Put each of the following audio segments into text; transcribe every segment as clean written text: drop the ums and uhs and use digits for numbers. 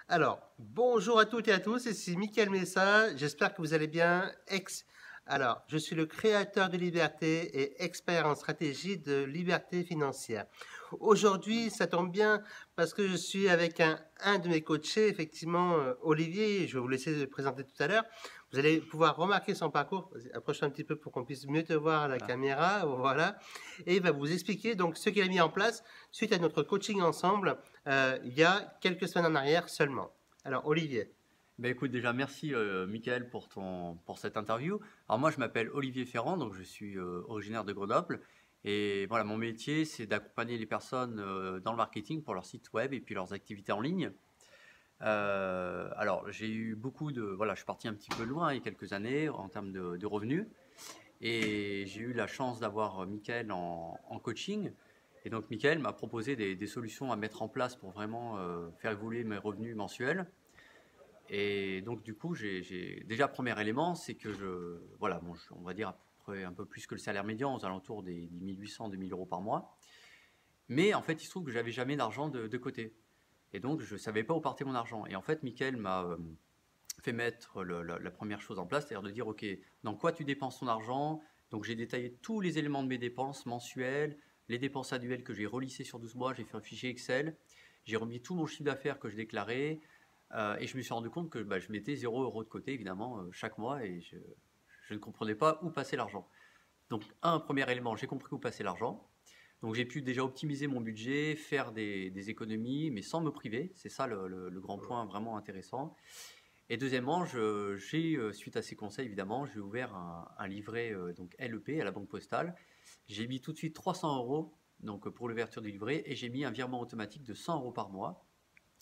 Alors, bonjour à toutes et à tous, ici Mickaël Messa, j'espère que vous allez bien. Alors, je suis le créateur de Liberté et expert en stratégie de liberté financière. Aujourd'hui, ça tombe bien parce que je suis avec un de mes coachés, effectivement, Olivier, je vais vous laisser le présenter tout à l'heure. Vous allez pouvoir remarquer son parcours. Approche un petit peu pour qu'on puisse mieux te voir à la caméra, voilà. Et il va vous expliquer donc ce qu'il a mis en place suite à notre coaching ensemble il y a quelques semaines en arrière seulement. Alors, Olivier. Ben écoute, déjà merci Mickaël pour cette interview. Alors moi je m'appelle Olivier Ferrand, donc je suis originaire de Grenoble. Et voilà, mon métier c'est d'accompagner les personnes dans le marketing pour leur site web et puis leurs activités en ligne. Alors j'ai eu voilà, je suis parti un petit peu loin il y a quelques années en termes de revenus. Et j'ai eu la chance d'avoir Mickaël en coaching. Et donc Mickaël m'a proposé des solutions à mettre en place pour vraiment faire évoluer mes revenus mensuels. Et donc, du coup, déjà, premier élément, c'est que voilà, bon, on va dire à peu près un peu plus que le salaire médian, aux alentours des 1800, 2000 euros par mois. Mais en fait, il se trouve que j'avais jamais d'argent de côté. Et donc, je savais pas où partait mon argent. Et en fait, Mickaël m'a fait mettre la première chose en place, c'est-à-dire de dire, OK, dans quoi tu dépenses ton argent? Donc, j'ai détaillé tous les éléments de mes dépenses mensuelles, les dépenses annuelles que j'ai relissées sur 12 mois, j'ai fait un fichier Excel, j'ai remis tout mon chiffre d'affaires que je déclarais, et je me suis rendu compte que je mettais 0 € de côté, évidemment, chaque mois, et je ne comprenais pas où passait l'argent. Donc, premier élément, j'ai compris où passait l'argent. Donc, j'ai pu déjà optimiser mon budget, faire des économies, mais sans me priver. C'est ça le grand point vraiment intéressant. Et deuxièmement, suite à ces conseils, évidemment, j'ai ouvert un livret donc LEP à la Banque Postale. J'ai mis tout de suite 300 euros donc, pour l'ouverture du livret, et j'ai mis un virement automatique de 100 euros par mois.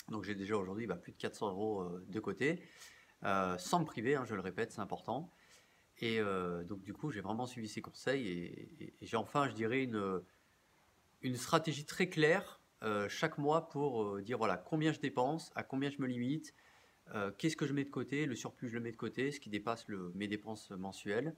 Donc j'ai déjà aujourd'hui plus de 400 euros de côté, sans me priver, hein, je le répète, c'est important. Et donc du coup, j'ai vraiment suivi ces conseils, et j'ai enfin, je dirais, une stratégie très claire chaque mois pour dire voilà combien je dépense, à combien je me limite, qu'est-ce que je mets de côté, le surplus je le mets de côté, ce qui dépasse mes dépenses mensuelles.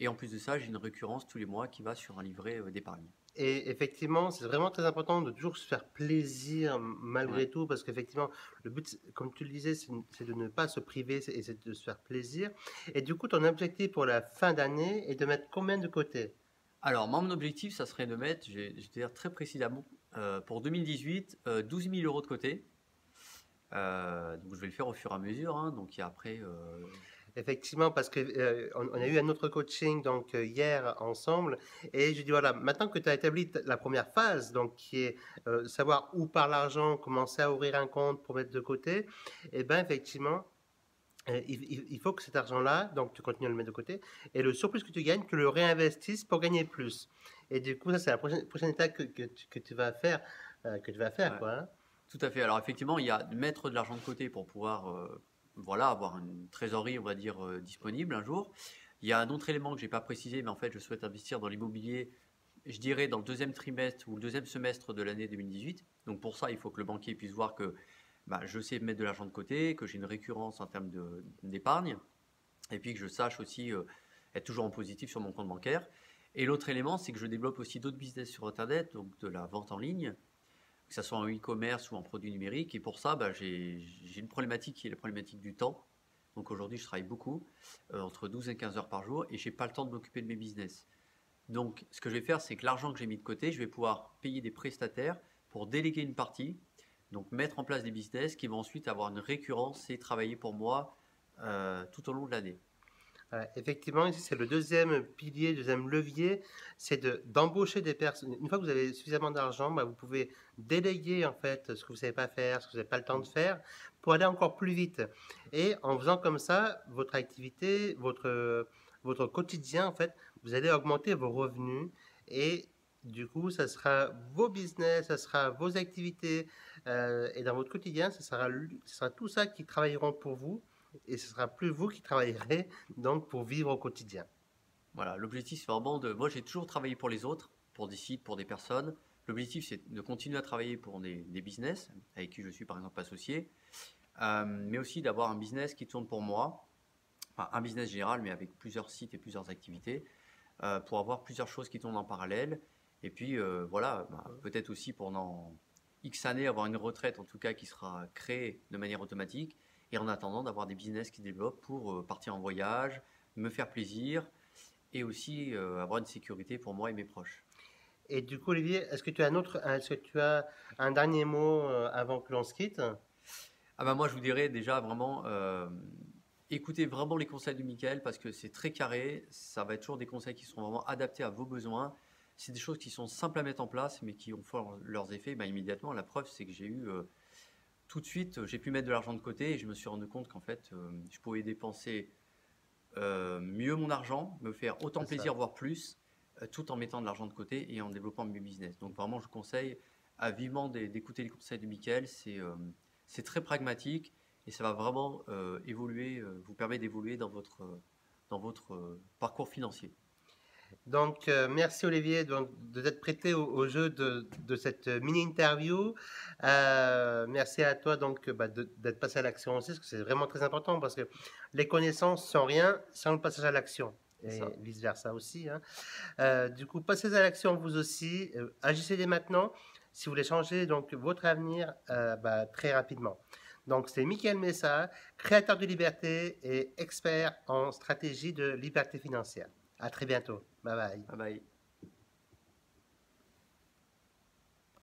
Et en plus de ça, j'ai une récurrence tous les mois qui va sur un livret d'épargne. Et effectivement, c'est vraiment très important de toujours se faire plaisir Ouais. malgré tout, parce qu'effectivement, le but, comme tu le disais, c'est de ne pas se priver et c'est de se faire plaisir. Et du coup, ton objectif pour la fin d'année est de mettre combien de côté? Alors, moi, mon objectif, ça serait de mettre, je vais te dire très précisément, pour 2018, 12 000 euros de côté. Donc je vais le faire au fur et à mesure, hein, donc et après, Effectivement, parce que on a eu un autre coaching donc hier ensemble et je dis voilà, maintenant que tu as établi la première phase, donc qui est savoir où part l'argent, commencer à ouvrir un compte pour mettre de côté, et ben effectivement, il faut que cet argent-là, donc tu continues à le mettre de côté, et le surplus que tu gagnes, tu le réinvestisses pour gagner plus. Et du coup, ça c'est la prochaine étape que tu vas faire, ouais, quoi. Hein. tout à fait. Alors effectivement, il y a mettre de l'argent de côté pour pouvoir, voilà, avoir une trésorerie, on va dire, disponible un jour. Il y a un autre élément que j'ai pas précisé, mais en fait, je souhaite investir dans l'immobilier, je dirais dans le deuxième trimestre ou le deuxième semestre de l'année 2018. Donc pour ça, il faut que le banquier puisse voir que je sais mettre de l'argent de côté, que j'ai une récurrence en termes d'épargne, et puis que je sache aussi être toujours en positif sur mon compte bancaire. Et l'autre élément, c'est que je développe aussi d'autres business sur Internet, donc de la vente en ligne, que ce soit en e-commerce ou en produits numériques. Et pour ça, j'ai une problématique qui est la problématique du temps. Donc aujourd'hui, je travaille beaucoup, entre 12 et 15 heures par jour, et j'ai pas le temps de m'occuper de mes business. Donc, ce que je vais faire, c'est que l'argent que j'ai mis de côté, je vais pouvoir payer des prestataires pour déléguer une partie, donc mettre en place des business qui vont ensuite avoir une récurrence et travailler pour moi tout au long de l'année. Effectivement, ici c'est le deuxième pilier, deuxième levier, c'est d'embaucher des personnes. Une fois que vous avez suffisamment d'argent, bah, vous pouvez déléguer en fait ce que vous savez pas faire, ce que vous n'avez pas le temps de faire, pour aller encore plus vite. Et en faisant comme ça, votre activité, votre quotidien, en fait, vous allez augmenter vos revenus et du coup, ça sera vos business, ça sera vos activités et dans votre quotidien, ce sera tout ça qui travailleront pour vous et ce sera plus vous qui travaillerez donc pour vivre au quotidien. Voilà, l'objectif c'est vraiment de... Moi j'ai toujours travaillé pour les autres, pour des sites, pour des personnes. L'objectif c'est de continuer à travailler pour des business avec qui je suis par exemple associé, mais aussi d'avoir un business qui tourne pour moi, enfin un business général mais avec plusieurs sites et plusieurs activités, pour avoir plusieurs choses qui tournent en parallèle. Et puis voilà, peut-être aussi X années avoir une retraite en tout cas qui sera créée de manière automatique et en attendant d'avoir des business qui se développent pour partir en voyage, me faire plaisir et aussi avoir une sécurité pour moi et mes proches. Et du coup, Olivier, est-ce que tu as un dernier mot avant que l'on se quitte? Ah bah moi je vous dirais déjà vraiment écoutez vraiment les conseils de Mickaël parce que c'est très carré, ça va être toujours des conseils qui seront vraiment adaptés à vos besoins. C'est des choses qui sont simples à mettre en place mais qui ont fait leurs effets immédiatement. La preuve c'est que j'ai eu tout de suite, j'ai pu mettre de l'argent de côté et je me suis rendu compte qu'en fait je pouvais dépenser mieux mon argent, me faire autant C'est ça. plaisir voire plus tout en mettant de l'argent de côté et en développant mes business. Donc vraiment je vous conseille à vivement d'écouter les conseils de Mickaël, c'est très pragmatique et ça va vraiment vous permettre d'évoluer dans votre parcours financier. Donc, merci Olivier de t'être prêté au jeu de cette mini-interview. Merci à toi d'être passé à l'action aussi, parce que c'est vraiment très important, parce que les connaissances sont rien sans le passage à l'action. Et Ça. vice-versa aussi, hein. Du coup, passez à l'action vous aussi. Agissez dès maintenant si vous voulez changer donc, votre avenir très rapidement. Donc, c'est Mickaël Messa, créateur de liberté et expert en stratégie de liberté financière. À très bientôt. Bye bye. Bye bye.